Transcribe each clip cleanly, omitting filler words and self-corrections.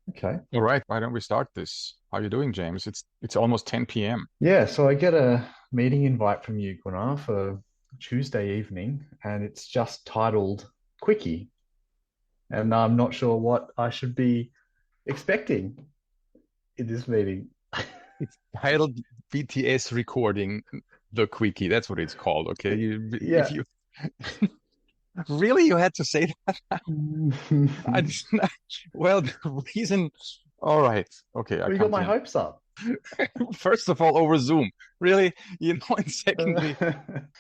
Okay. All right, why don't we start this? How are you doing, James? It's almost 10 p.m. Yeah, so I get a meeting invite from you, Gunnar, for Tuesday evening, and it's just titled Quickie. And I'm not sure what I should be expecting in this meeting. It's titled BTS recording the Quickie. That's what it's called. Okay, if Yeah. you really you had to say that. I Well, just, well, the reason. All right, okay, I you got come to my you. hopes up. First of all, over Zoom, really, and secondly, Uh,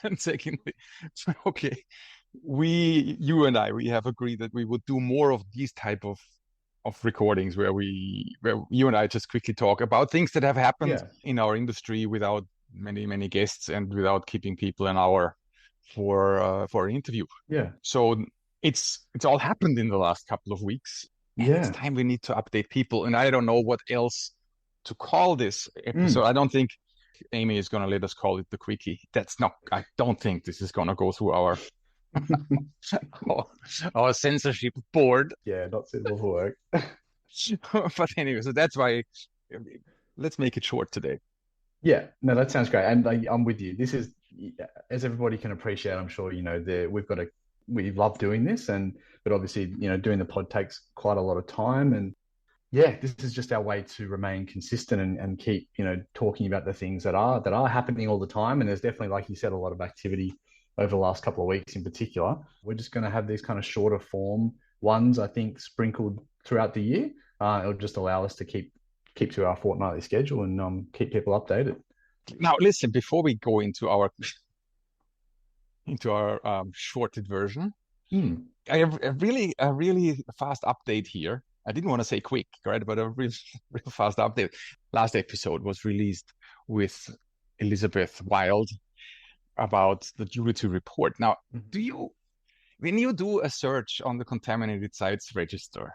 and secondly, okay, you and I, we have agreed that we would do more of these type of recordings where you and I just quickly talk about things that have happened yeah, in our industry without many guests and without keeping people an hour for an interview. yeah, So it's all happened in the last couple of weeks, and it's yeah. time we need to update people. And I don't know what else to call this episode. Mm. I don't think Amy is going to let us call it the Quickie. That's not. I don't think this is going to go through our, our censorship board. Yeah, not suitable for work. But anyway, so that's why let's make it short today. Yeah, no, that sounds great, and I'm with you. This is, as everybody can appreciate, I'm sure we love doing this, and but obviously, doing the pod takes quite a lot of time, and yeah, this is just our way to remain consistent and keep talking about the things that are happening all the time. And there's definitely, like you said, a lot of activity over the last couple of weeks in particular. We're just going to have these kind of shorter form ones, I think, sprinkled throughout the year. It'll just allow us to keep to our fortnightly schedule and keep people updated. Now, listen, before we go into our shorted version, Hmm. I have a really fast update here. I didn't want to say quick, right? But a real, real fast update. Last episode was released with Elizabeth Wilde about the duty report. Now, Mhm. do you, when you do a search on the contaminated sites register,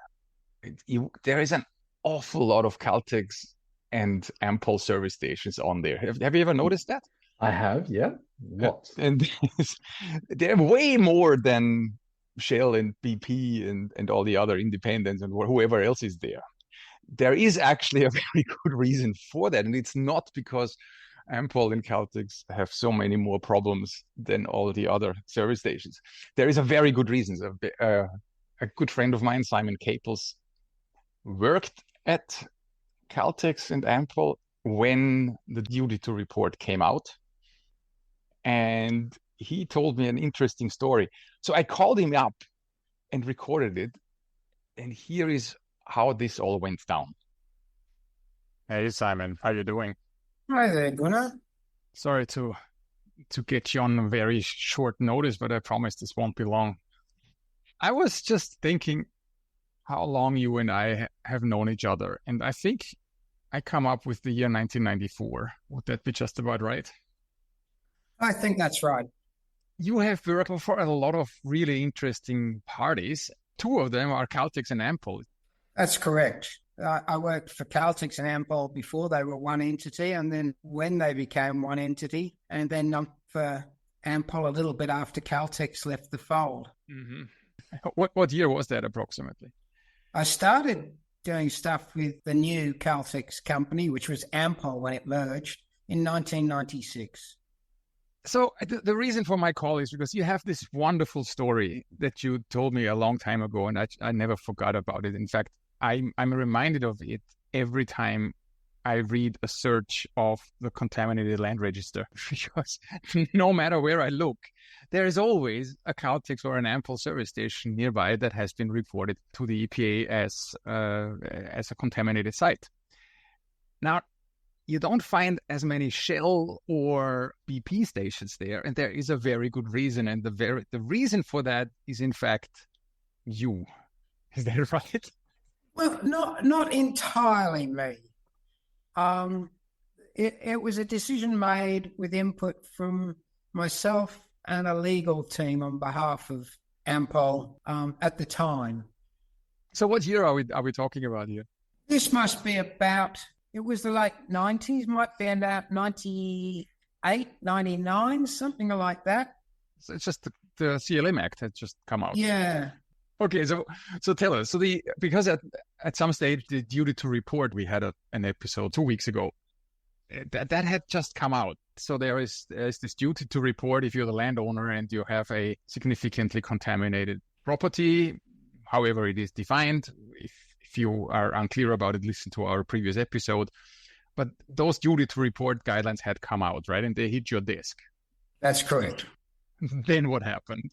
there is an awful lot of Caltex and Ampol service stations on there. Have you ever noticed that? I have, yeah, lots. And they're way more than Shell and BP and all the other independents and whoever else is there. There is actually a very good reason for that. And it's not because Ampol and Caltex have so many more problems than all the other service stations. There is a very good reason. A good friend of mine, Simon Caples, worked at Caltex and Ampol when the duty to report came out. And he told me an interesting story. So I called him up and recorded it. And here is how this all went down. Hey Simon, how you doing? Hi there, Gunnar. Sorry to get you on a very short notice, but I promise this won't be long. I was just thinking how long you and I have known each other, and I think I come up with the year 1994. Would that be just about right? I think that's right. You have worked for a lot of really interesting parties. Two of them are Caltex and Ampol. That's correct. I worked for Caltex and Ampol before they were one entity, and then when they became one entity, and then for Ampol a little bit after Caltex left the fold. Mm-hmm. What year was that approximately? I started doing stuff with the new Caltex company, which was Ampol when it merged in 1996. So the reason for my call is because you have this wonderful story that you told me a long time ago, and I never forgot about it. In fact, I'm reminded of it every time I read a search of the contaminated land register, because no matter where I look, there is always a Caltex or an Ampol service station nearby that has been reported to the EPA as a contaminated site. Now, you don't find as many Shell or BP stations there, and there is a very good reason. And the reason for that is, in fact, you. Is that right? Well, not entirely me. It was a decision made with input from myself and a legal team on behalf of Ampol at the time. So what year are we talking about here? This must be about, it was the late 90s, might be about 98, 99, something like that. So it's just the CLM Act had just come out. Yeah. Okay, so tell us. So because at some stage the duty to report, we had an episode 2 weeks ago that had just come out. So there's this duty to report if you're the landowner and you have a significantly contaminated property, however it is defined. If you are unclear about it, listen to our previous episode. But those duty to report guidelines had come out, right? And they hit your desk. That's correct. Then what happened?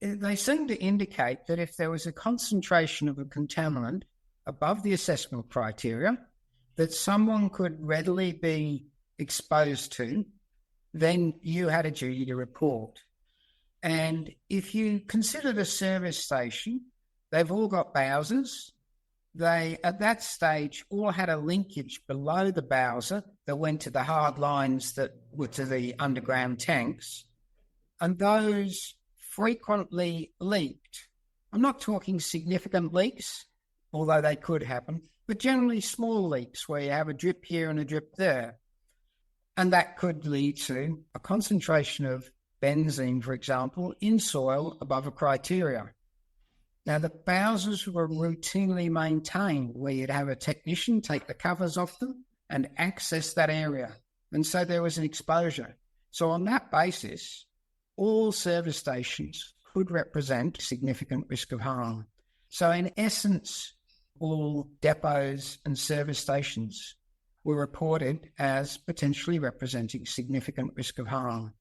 They seem to indicate that if there was a concentration of a contaminant above the assessment criteria that someone could readily be exposed to, then you had a duty to report. And if you considered a service station, they've all got bowsers. They, at that stage, all had a linkage below the bowser that went to the hard lines that were to the underground tanks. And those frequently leaked. I'm not talking significant leaks, although they could happen, but generally small leaks where you have a drip here and a drip there. And that could lead to a concentration of benzene, for example, in soil above a criteria. Now, the bowsers were routinely maintained where you'd have a technician take the covers off them and access that area. And so there was an exposure. So on that basis, all service stations could represent significant risk of harm. So in essence, all depots and service stations were reported as potentially representing significant risk of harm.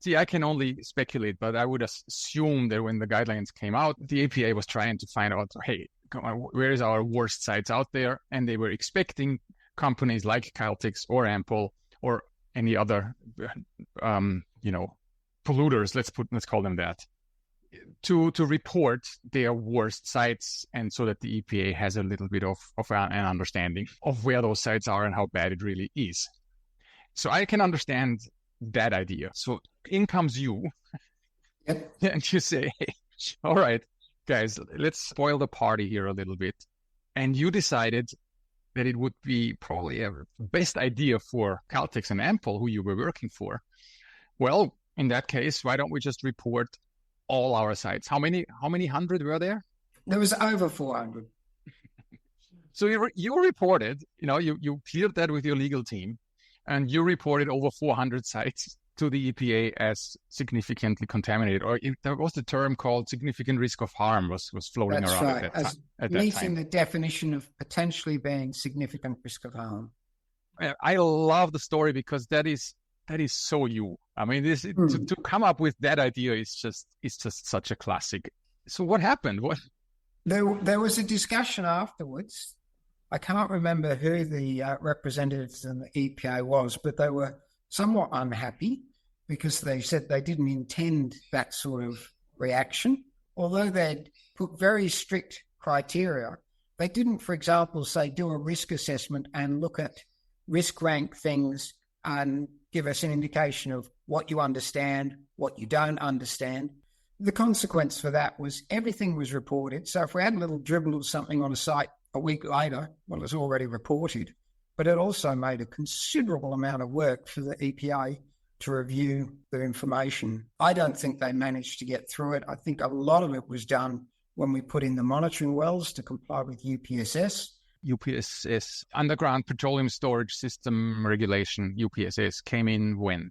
See, I can only speculate, but I would assume that when the guidelines came out, the APA was trying to find out, hey, where is our worst sites out there? And they were expecting companies like Caltex or Ample or any other, polluters, let's call them that, to report their worst sites, and so that the EPA has a little bit of an understanding of where those sites are and how bad it really is. So I can understand that idea. So in comes you, Yep. and you say, hey, all right, guys, let's spoil the party here a little bit. And you decided that it would be probably a best idea for Caltex and Ample, who you were working for. Well, in that case, why don't we just report all our sites? How many hundred were there? There was over 400. So you reported, you cleared that with your legal team, and you reported over 400 sites to the EPA as significantly contaminated, or there was the term called significant risk of harm was floating That's around right. at that As time. meeting the definition of potentially being significant risk of harm. I love the story because that is so you. I mean, to come up with that idea is just such a classic. So what happened? There was a discussion afterwards. I can't remember who the representatives in the EPA was, but they were somewhat unhappy because they said they didn't intend that sort of reaction. Although they'd put very strict criteria, they didn't, for example, say do a risk assessment and look at risk rank things and give us an indication of what you understand, what you don't understand. The consequence for that was everything was reported. So if we had a little dribble of something on a site a week later, well, it's already reported. But it also made a considerable amount of work for the EPA to review the information. I don't think they managed to get through it. I think a lot of it was done when we put in the monitoring wells to comply with UPSS. UPSS, Underground Petroleum Storage System Regulation, UPSS, came in when?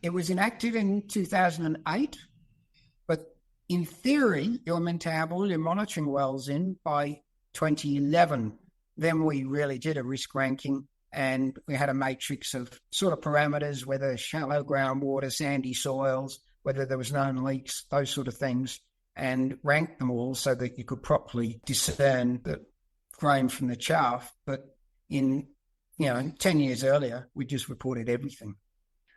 It was enacted in 2008, but in theory, you're meant to have all your monitoring wells in by 2011. Then we really did a risk ranking, and we had a matrix of sort of parameters, whether shallow groundwater, sandy soils, whether there was known leaks, those sort of things, and ranked them all so that you could properly discern the grain from the chaff. But in 10 years earlier, we just reported everything.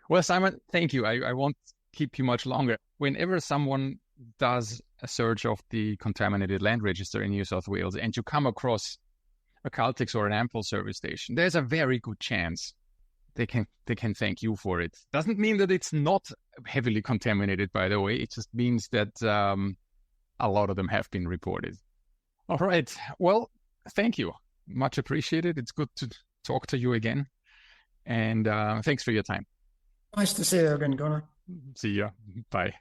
Well, Simon, thank you. I won't keep you much longer. Whenever someone does a search of the contaminated land register in New South Wales and you come across a Caltex or an Ample service station, there's a very good chance they can thank you for it. Doesn't mean that it's not heavily contaminated, by the way. It just means that a lot of them have been reported. All right. Well, thank you. Much appreciated. It's good to talk to you again. And thanks for your time. Nice to see you again, Gunnar. See ya. Bye.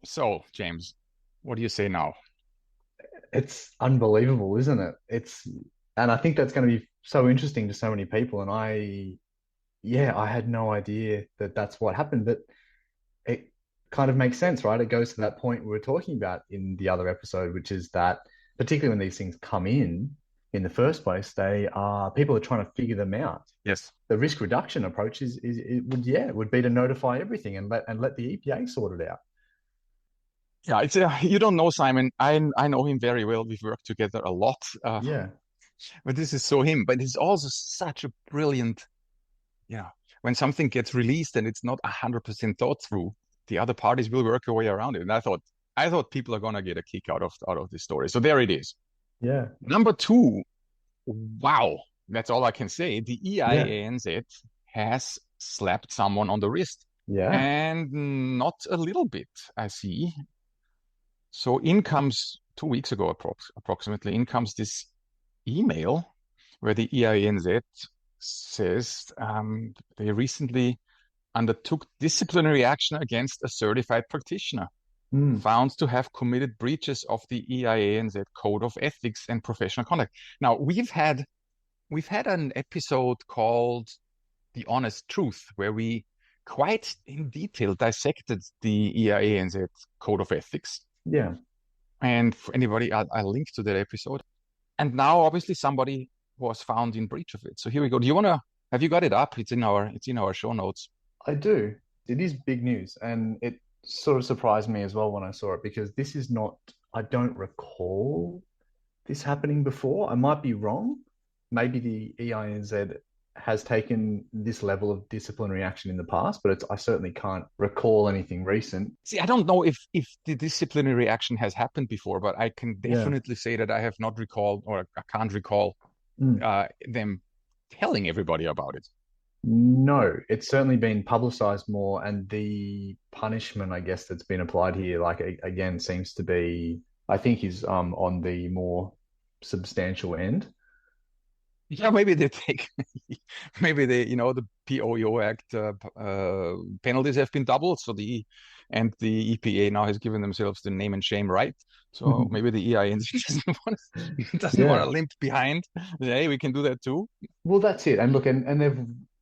So, James, What do you say now? It's unbelievable, isn't it? And I think that's going to be so interesting to so many people. And I had no idea that that's what happened, but it kind of makes sense, right? It goes to that point we were talking about in the other episode, which is that particularly when these things come in the first place, people are trying to figure them out. Yes. The risk reduction approach would be to notify everything and let the EPA sort it out. Yeah, it's you don't know Simon. I know him very well. We've worked together a lot. Yeah. But this is so him. But it's also such a brilliant, when something gets released and it's not 100% thought through, the other parties will work a way around it. And I thought people are gonna get a kick out of this story. So there it is. Yeah. Number 2, wow, that's all I can say. The EIANZ has slapped someone on the wrist. Yeah. And not a little bit, I see. So in comes 2 weeks ago, approximately, in comes this email where the EINZ says they recently undertook disciplinary action against a certified practitioner found to have committed breaches of the EINZ Code of Ethics and Professional Conduct. Now, we've had an episode called The Honest Truth, where we quite in detail dissected the EINZ Code of Ethics. Yeah. And for anybody, I'll link to that episode. And now, obviously, somebody was found in breach of it. So here we go. Have you got it up? It's in our show notes. I do. It is big news. And it sort of surprised me as well when I saw it, because I don't recall this happening before. I might be wrong. Maybe the EINZ has taken this level of disciplinary action in the past, but I certainly can't recall anything recent. See, I don't know if the disciplinary action has happened before, but I can definitely say that I have not recalled, or I can't recall them telling everybody about it. No, it's certainly been publicized more, and the punishment, I guess, that's been applied here, like again, seems to be, I think, is on the more substantial end. Yeah, maybe they the POEO Act penalties have been doubled. So the EPA now has given themselves the name and shame right. So maybe the EIN doesn't want to limp behind. Hey, we can do that too. Well, that's it. And look, and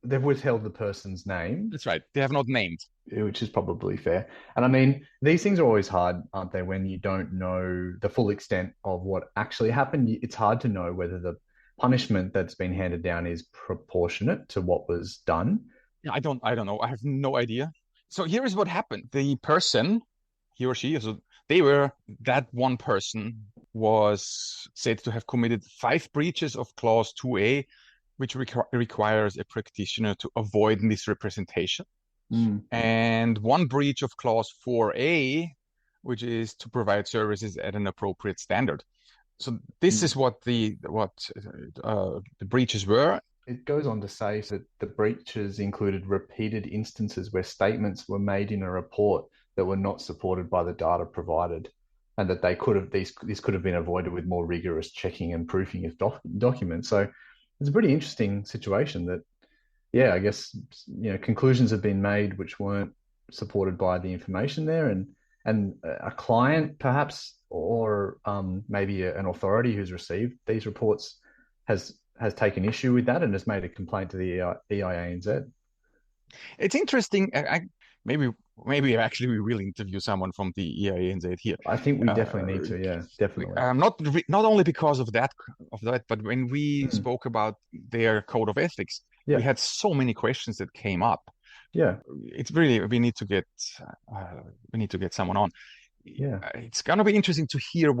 they've withheld the person's name. That's right. They have not named, which is probably fair. And I mean, these things are always hard, aren't they? When you don't know the full extent of what actually happened, it's hard to know whether the punishment that's been handed down is proportionate to what was done. Yeah, I don't know. I have no idea. So here is what happened. The person, he or she, so that one person was said to have committed 5 breaches of Clause 2A, which requires a practitioner to avoid misrepresentation. And 1 breach of Clause 4A, which is to provide services at an appropriate standard. So this is what the breaches were. It goes on to say that the breaches included repeated instances where statements were made in a report that were not supported by the data provided, and that this could have been avoided with more rigorous checking and proofing of documents. So it's a pretty interesting situation that, I guess, conclusions have been made which weren't supported by the information there, and a client perhaps, or maybe an authority who's received these reports has taken issue with that and has made a complaint to the EIANZ. It's interesting. Maybe actually we will interview someone from the EIANZ here. I think we definitely need to. Yeah, definitely. Not only because of that, but when we spoke about their code of ethics, we had so many questions that came up. Yeah, it's really, we need to get someone on. Yeah, it's gonna be interesting to hear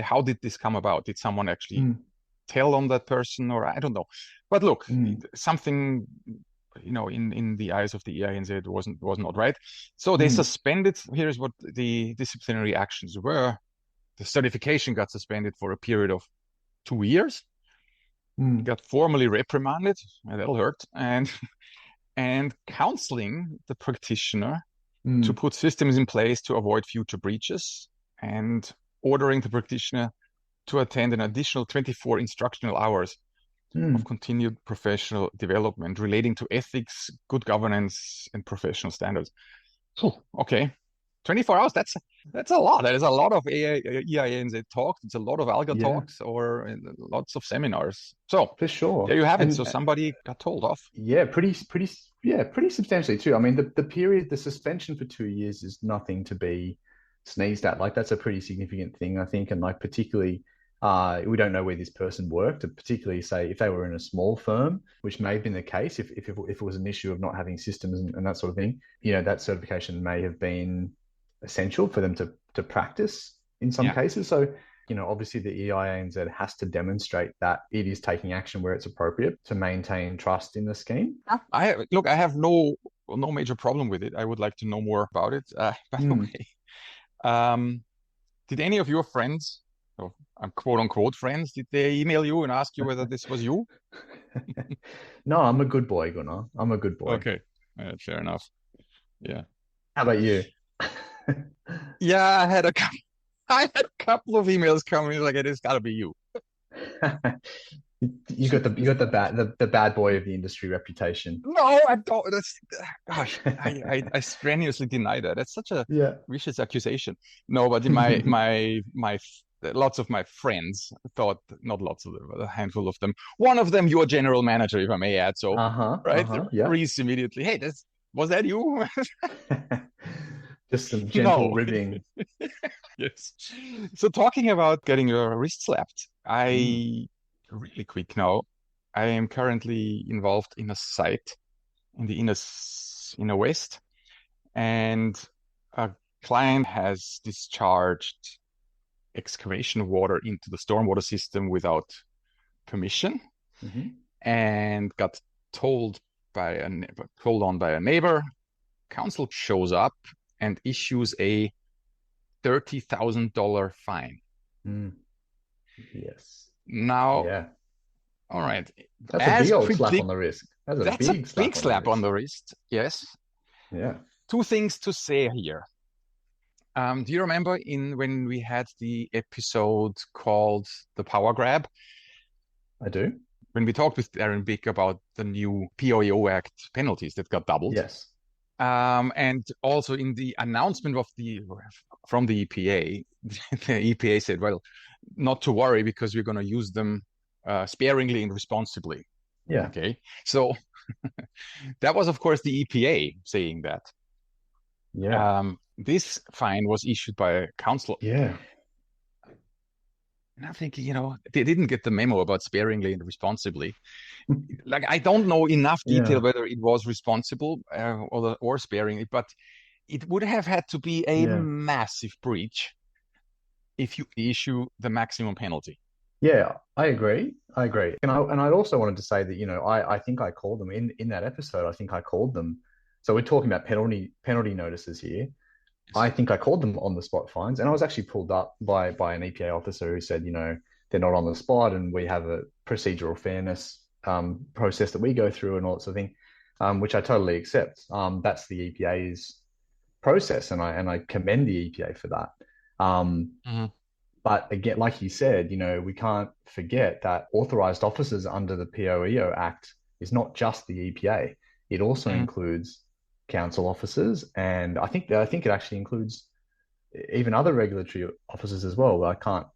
how did this come about? Did someone actually tell on that person, or I don't know. But look, something, in the eyes of the EINZ was not right. So they suspended. Here's what the disciplinary actions were. The certification got suspended for a period of 2 years. Got formally reprimanded, and that'll hurt, and counseling the practitioner to put systems in place to avoid future breaches, and ordering the practitioner to attend an additional 24 instructional hours of continued professional development relating to ethics, good governance, and professional standards. Okay. 24 hours, that's a lot. That is a lot of EINZ talks. It's a lot of alga Yeah, talks or lots of seminars. So for sure. there you have it. And So somebody got told off. yeah, pretty substantially too. I mean, the suspension for 2 years is nothing to be sneezed at. Like that's a pretty significant thing, I think, and like particularly, we don't know where this person worked. Particularly, say if they were in a small firm, which may have been the case, if it was an issue of not having systems and that sort of thing, that certification may have been essential for them to practice in some cases. So obviously the EINZ has to demonstrate that it is taking action where it's appropriate to maintain trust in the scheme. I have no major problem with it. I would like to know more about it. By the way, did any of your friends, or quote unquote friends, did they email you and ask you whether this was you? No, I'm a good boy, Gunnar. I'm a good boy. Okay, fair enough. Yeah. How about you? Yeah, I had a couple of emails coming like it's got to be you. You got the bad boy of the industry reputation. No, I don't. Gosh, I strenuously deny that. That's such a vicious accusation. No, but my lots of my friends thought, not lots of them, but a handful of them. One of them, your general manager, if I may add so. Reese immediately, hey, was that you? Just some gentle ribbing. Yes. So talking about getting your wrist slapped, really quick now, I am currently involved in a site in the inner west, and a client has discharged excavation water into the stormwater system without permission, and got told on by a neighbor. Council shows up and issues a $30,000 fine. Yes. Now, all right. That's a big old slap on the wrist. That's a big slap on the wrist. Yes. Yeah. Two things to say here. Do you remember when we had the episode called The Power Grab? I do. When we talked with Darren Bick about the new POEO Act penalties that got doubled. Yes. And also in the announcement from the EPA, the EPA said, well, not to worry because we're going to use them sparingly and responsibly. Yeah. Okay. So that was, of course, the EPA saying that. Yeah. This fine was issued by a council. Yeah. And I'm thinking, they didn't get the memo about sparingly and responsibly. Like, I don't know enough detail whether it was responsible or sparingly, but it would have had to be a massive breach if you issue the maximum penalty. Yeah, I agree. And I'd also wanted to say that, I think I called them in that episode. I think I called them. So we're talking about penalty notices here. I think I called them on the spot fines, and I was actually pulled up by an EPA officer who said, they're not on the spot, and we have a procedural fairness process that we go through and all that sort of thing, which I totally accept. That's the EPA's process, and I commend the EPA for that. But again, like you said, we can't forget that authorized officers under the POEO Act is not just the EPA. It also includes council officers, and I think it actually includes even other regulatory officers as well.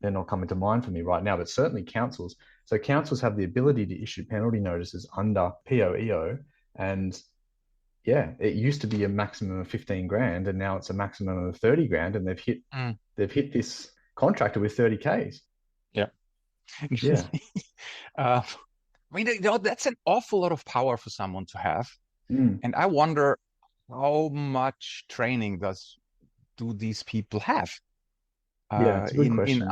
They're not coming to mind for me right now, but certainly councils. So councils have the ability to issue penalty notices under POEO, and it used to be a maximum of 15 grand, and now it's a maximum of 30 grand, and they've hit this contractor with 30 Ks. Yeah. I mean, that's an awful lot of power for someone to have. And I wonder how much training do these people have? It's a good question.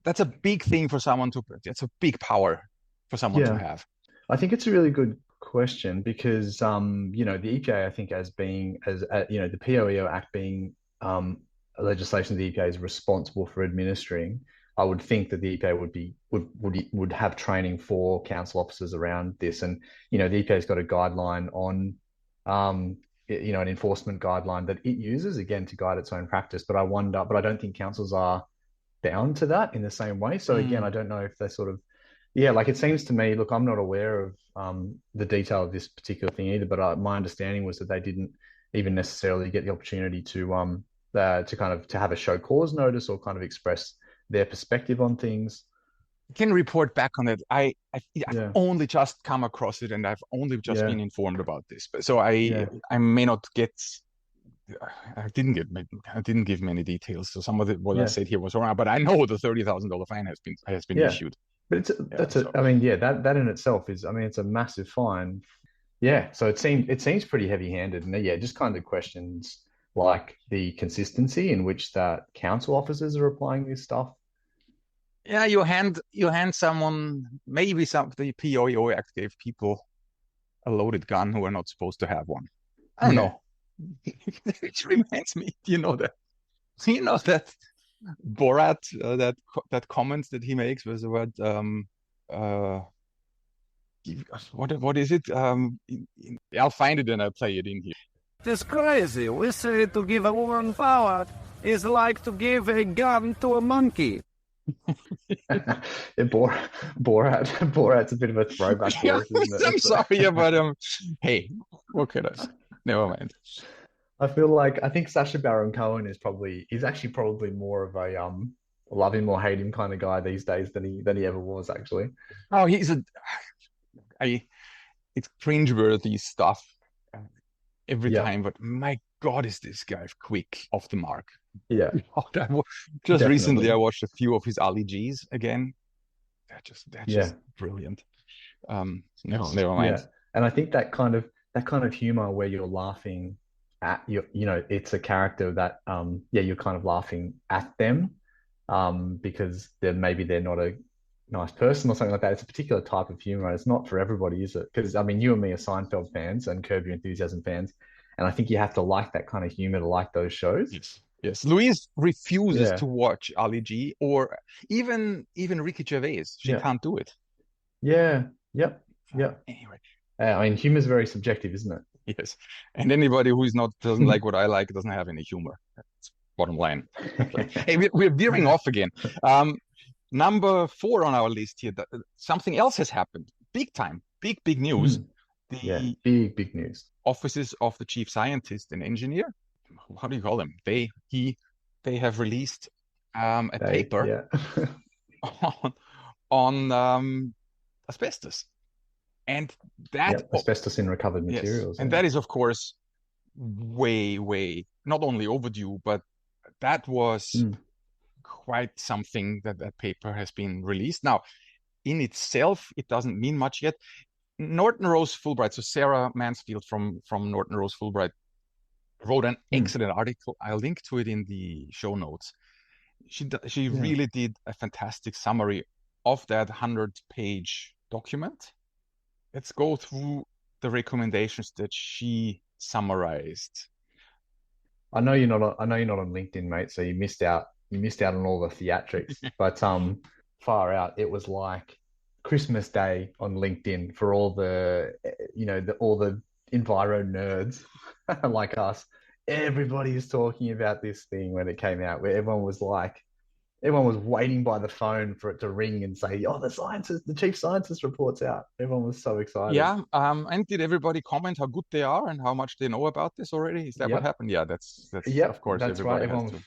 That's a big thing for someone it's a big power for someone to have. I think it's a really good question because the EPA, I think, the POEO Act being legislation the EPA is responsible for administering, I would think that the EPA would have training for council officers around this, and the EPA's got a guideline on an enforcement guideline that it uses again to guide its own practice. But I don't think councils are bound to that in the same way. So again, I don't know if they're sort of Yeah, like it seems to me, look, I'm not aware of the detail of this particular thing either, but my understanding was that they didn't even necessarily get the opportunity to kind of to have a show cause notice or kind of express their perspective on things. Can report back on it. I've Yeah, only just come across it, and I've only just yeah, been informed about this. But so yeah, I may not get. I didn't give many details. So some of what I yeah, said here was wrong. But I know the $30,000 fine has been yeah. issued. But Yeah. So I mean, yeah, that in itself is, I mean, it's a massive fine. Yeah, so it seems pretty heavy-handed, and yeah, just kind of questions like the consistency in which that council officers are applying this stuff. yeah, you hand someone maybe the POEO Act gave people a loaded gun who are not supposed to have one. I don't Yeah, know. Which reminds me, that Borat that comment that he makes was about uh what is it? I'll find it and I'll play it in here. It's crazy. We say to give a woman power is like to give a gun to a monkey. yeah, Borat's a bit of a throwback for us, isn't it? I'm sorry, but hey, what could I say? Never mind. I think Sacha Baron Cohen he's actually probably more of a love him or hate him kind of guy these days than he ever was actually. Oh, it's cringeworthy stuff every Yeah, time, but my God, is this guy quick off the mark? yeah, Just definitely. recently, I watched a few of his Ali G's again. They're Yeah, just brilliant. No, never mind. yeah, and I think that kind of humor where you're laughing at it's a character that yeah, you're kind of laughing at them because they're not a nice person or something like that. It's a particular type of humor. It's not for everybody, is it? Because I mean, you and me are Seinfeld fans and Curb Your Enthusiasm fans, and I think you have to like that kind of humor to like those shows. Yes. Yes. Louise refuses Yeah, to watch Ali G or even Ricky Gervais. She yeah, can't do it. yeah, yep, yep. Anyway, I mean, humor is very subjective, isn't yes. And anybody who is not doesn't like what I like doesn't have any humor. That's bottom line. it? Hey, we're veering off again. Number 4 on our list here. Something else has happened. Big time. Big news. Yeah, The big news. offices of the chief scientist and engineer, how do you call them? They have released a paper Yeah. on asbestos. And that Asbestos in recovered yes, materials. and that is of course way not only overdue, but that was quite something that paper has been released. Now, in itself, it doesn't mean much yet. Norton Rose Fulbright, so Sarah Mansfield from Norton Rose Fulbright wrote an excellent article. I'll link to it in the show notes. She really did a fantastic summary of that 100-page document. Let's go through the recommendations that she summarized. I know you're not on LinkedIn, mate, so you missed out on all the theatrics. But far out, it was like Christmas Day on LinkedIn for all the all the enviro nerds like us. Everybody is talking about this thing when it came out, where everyone was waiting by the phone for it to ring and say, "Oh, the chief scientist report's out." Everyone was so excited. Yeah. And did everybody comment how good they are and how much they know about this already? Is that what happened? Yeah, that's of course that's right.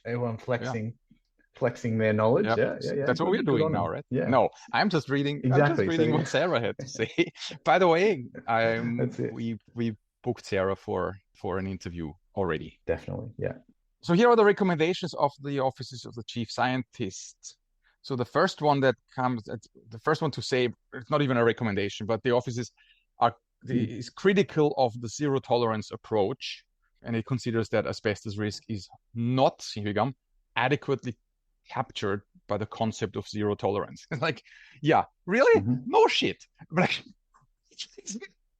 Everyone flexing their knowledge. Yep. Yeah. That's what we're doing now, right? Yeah. No, I'm just reading. Exactly. I'm just reading what Sarah had to say. By the way, we booked Sarah for an interview already. Definitely. Yeah. So here are the recommendations of the offices of the chief scientist. So the first one to say, it's not even a recommendation, but the offices is critical of the zero tolerance approach, and it considers that asbestos risk is not, here we go, adequately captured by the concept of zero tolerance. Like, yeah, really? No shit. But like,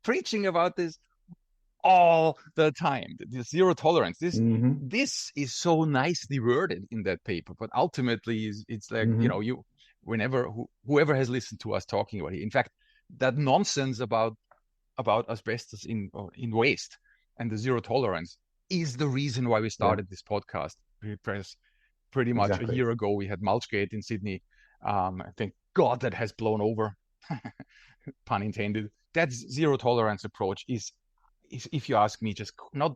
preaching about this all the time, the zero tolerance. This is so nicely worded in that paper, but ultimately it's like, whoever has listened to us talking about it, in fact, that nonsense about asbestos in waste and the zero tolerance is the reason why we started this podcast. Pretty much a year ago, we had Mulchgate in Sydney. I think God, that has blown over. pun intended, that zero tolerance approach is, if you ask me, just not,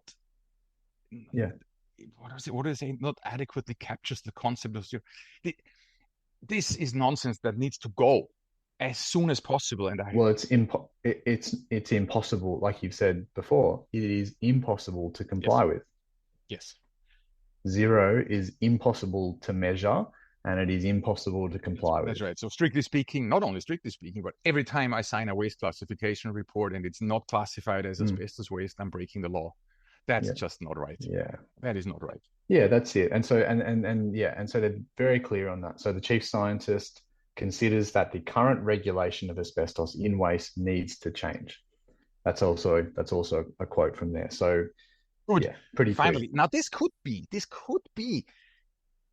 what do they say, not adequately captures the concept of zero. This is nonsense that needs to go as soon as possible. And it's impossible, like you've said before. It is impossible to comply with. Yes. Zero is impossible to measure, and it is impossible to comply with. That's right. So strictly speaking, not only strictly speaking, but every time I sign a waste classification report and it's not classified as asbestos waste, I'm breaking the law. That's just not right. Yeah. That is not right. Yeah, that's it. And so and so they're very clear on that. So the chief scientist considers that the current regulation of asbestos in waste needs to change. That's also a quote from there. So good. Yeah, pretty finally clear. Now this could be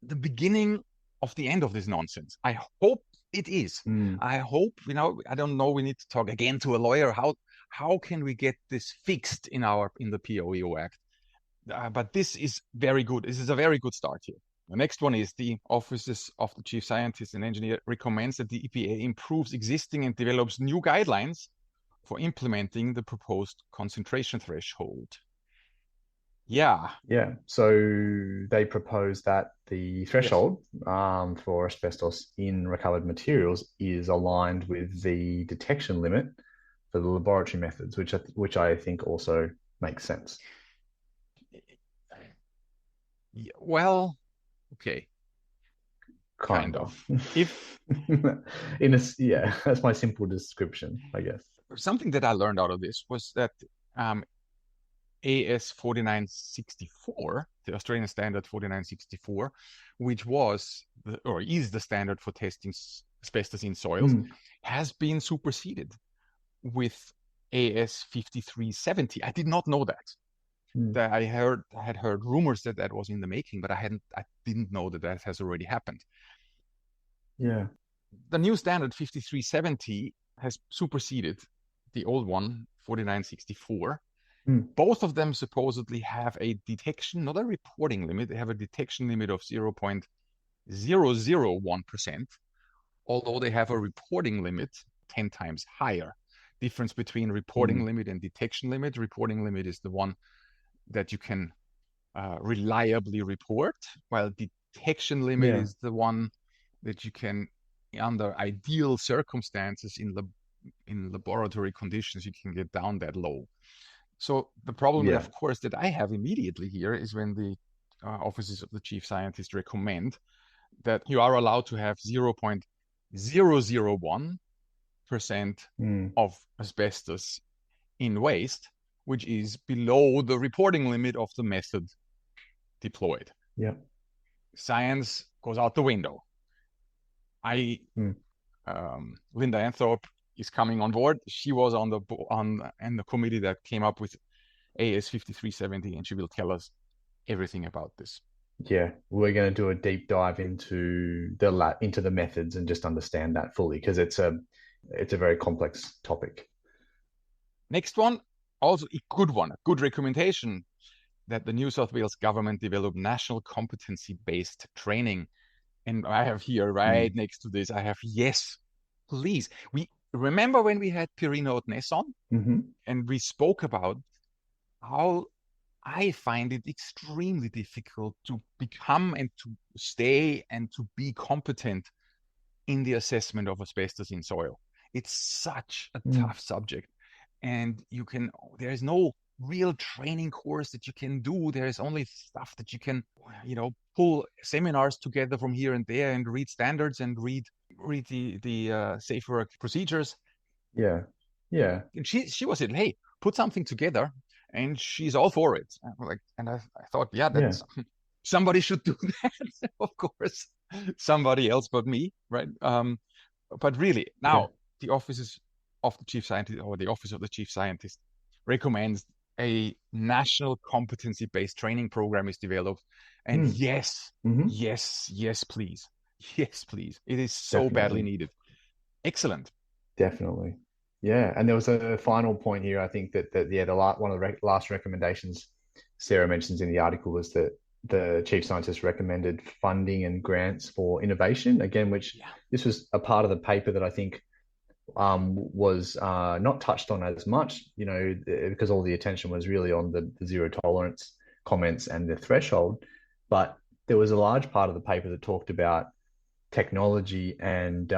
the beginning of the end of this nonsense. I hope it is. I hope, I don't know, we need to talk again to a lawyer. How can we get this fixed in the POEO Act? But this is very good. This is a very good start here. The next one is the offices of the chief scientist and engineer recommends that the EPA improves existing and develops new guidelines for implementing the proposed concentration threshold. Yeah. So they propose that the threshold for asbestos in recovered materials is aligned with the detection limit for the laboratory methods, which I think also makes sense. Well, okay. Kind of. If that's my simple description, I guess. Something that I learned out of this was that AS 4964, the Australian standard 4964, which is the standard for testing asbestos in soils, has been superseded with AS 5370. I did not know that. That I had heard rumors that was in the making, but I didn't know that has already happened. Yeah. The new standard 5370 has superseded the old one, 4964. Both of them supposedly have a detection, not a reporting limit. They have a detection limit of 0.001%, although they have a reporting limit 10 times higher. Difference between reporting limit and detection limit. Reporting limit is the one that you can reliably report, while detection limit is the one that you can, under ideal circumstances in laboratory conditions, you can get down that low. So the problem, of course, that I have immediately here is when the offices of the chief scientist recommend that you are allowed to have 0.001% of asbestos in waste, which is below the reporting limit of the method deployed. Yeah. Science goes out the window. Linda Anthorpe is coming on board. She was on the committee that came up with AS 5370, and she will tell us everything about this. Yeah, we're going to do a deep dive into the methods and just understand that fully, because it's a very complex topic. Next one, also a good one, a good recommendation, that the New South Wales government develop national competency-based training. And I have here next to this, I have, yes, please. We remember when we had Pirino Otnes on, and we spoke about how I find it extremely difficult to become and to stay and to be competent in the assessment of asbestos in soil. It's such a tough subject. And there is no real training course that you can do. There is only stuff that you can, pull seminars together from here and there and read standards and read the safe work procedures. Yeah. And she was saying, hey, put something together, and she's all for it. And I thought, somebody should do that. Of course, somebody else but me, right? But really, now the offices of the chief scientist, or the office of the chief scientist, recommends a national competency-based training program is developed. And yes, please. Yes, please. It is so badly needed. Excellent. Definitely. Yeah. And there was a final point here. I think that one of the last recommendations Sarah mentions in the article was that the chief scientist recommended funding and grants for innovation, again, which this was a part of the paper that I think was not touched on as much, because all the attention was really on the zero tolerance comments and the threshold. But there was a large part of the paper that talked about technology and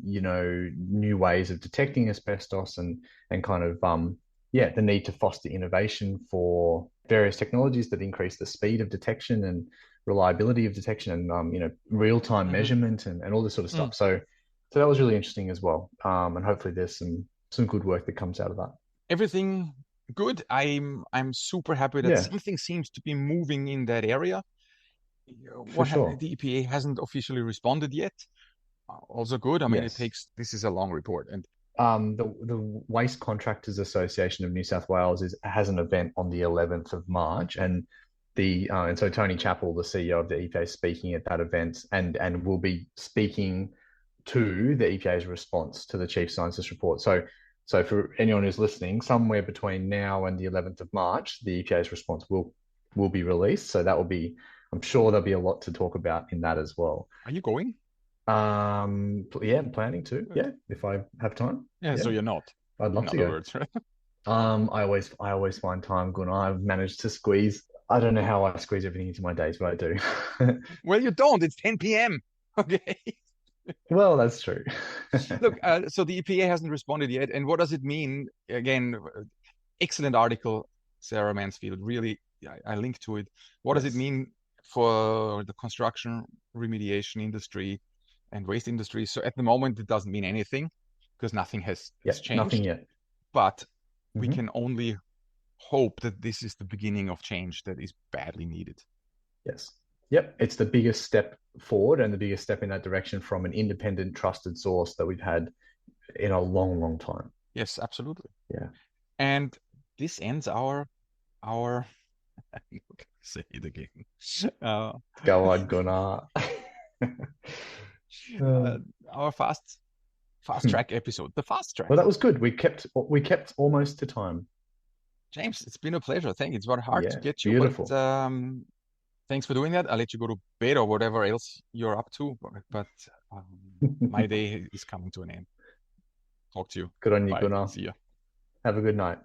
new ways of detecting asbestos and kind of the need to foster innovation for various technologies that increase the speed of detection and reliability of detection and real-time measurement and all this sort of stuff. So that was really interesting as well. And hopefully there's some good work that comes out of that. Everything good. I'm super happy that something seems to be moving in that area. For sure. The EPA hasn't officially responded yet. Also good. I mean, Yes. this is a long report. And the Waste Contractors Association of New South Wales has an event on the 11th of March, and so Tony Chappell, the CEO of the EPA, is speaking at that event, and will be speaking to the EPA's response to the Chief Scientist report. So for anyone who's listening, somewhere between now and the 11th of March, the EPA's response will be released. So that will be, I'm sure there'll be a lot to talk about in that as well. Are you going? Yeah, I'm planning to. Yeah, if I have time. Yeah. So you're not. I'd love to go. Words, right? I always find time, Gunnar. I've managed to squeeze. I don't know how I squeeze everything into my days, but I do. Well, you don't. It's 10 p.m. Okay. Well, that's true. Look, so the EPA hasn't responded yet. And what does it mean? Again, excellent article, Sarah Mansfield. Really, I linked to it. What does it mean for the construction remediation industry and waste industry? So at the moment, it doesn't mean anything because nothing has changed. Nothing yet. But we can only hope that this is the beginning of change that is badly needed. Yes. Yep. It's the biggest step forward and the biggest step in that direction from an independent, trusted source that we've had in a long, long time. Yes, absolutely. Yeah. And this ends our I'm not gonna say it again. Go on, Gunnar. Our fast track episode. The fast track. Well, that was good. We kept almost to time. James, it's been a pleasure. Thank you. It's very hard to get you. Beautiful. But, thanks for doing that. I'll let you go to bed or whatever else you're up to. But my day is coming to an end. Talk to you. Good on you, Bye. Gunnar. See ya. Have a good night.